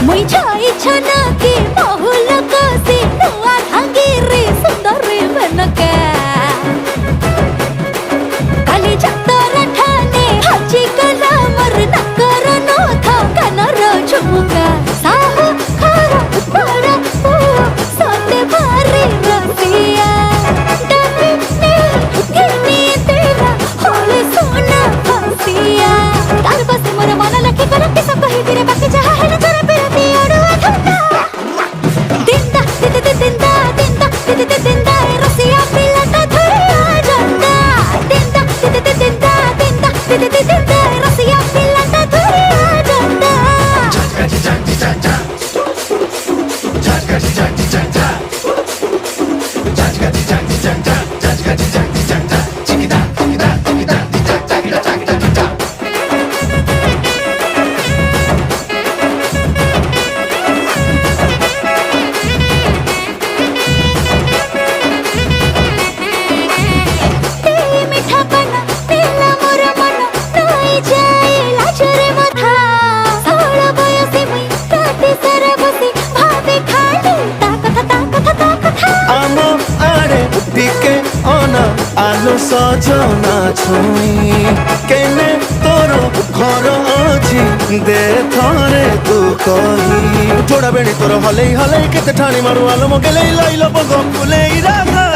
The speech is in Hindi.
मुई छाई छना के बहुल कसी नुआ धांगी रे सुंदर रे बनके काली चक्कर ठाने हाची कला मर नकर नो था कनर झुमुका साहु खारा बड़ा सोते भारी रसिया डबी ने गिनी तेरा होले सोना फसिया तार बस मोर मन लखी करके सब कही तेरे बाकी जहा है न जरा पे दियाड़ो थमका दिंदा दिंदा दिंदा दिंदा दिंदा दिंदा रसिया पिला तो धरिया जंदा दिंदा दिंदा दिंदा दिंदा दिंदा दिंदा रसिया पिला तो धरिया जंदा Jaji jaji jaja Jaji jaji jaja Jaji jaji jaja Jaji jaji jaja Chikida chikida chikida chikida chikida chikida तेरी मीठा बना तेला मोर मन नई जाए लाजरे मथा सारा बयसी मुई राती सारा बसी भावे खाली ता कथा आमो आड़े टिके अना आलो सजना छुई केने तोरो घर अछि दे थरे तू कही जोड़ा बेणी तोर हले हले केते ठाणी मारू आलो मगे लई लइलो बगो फुले राधा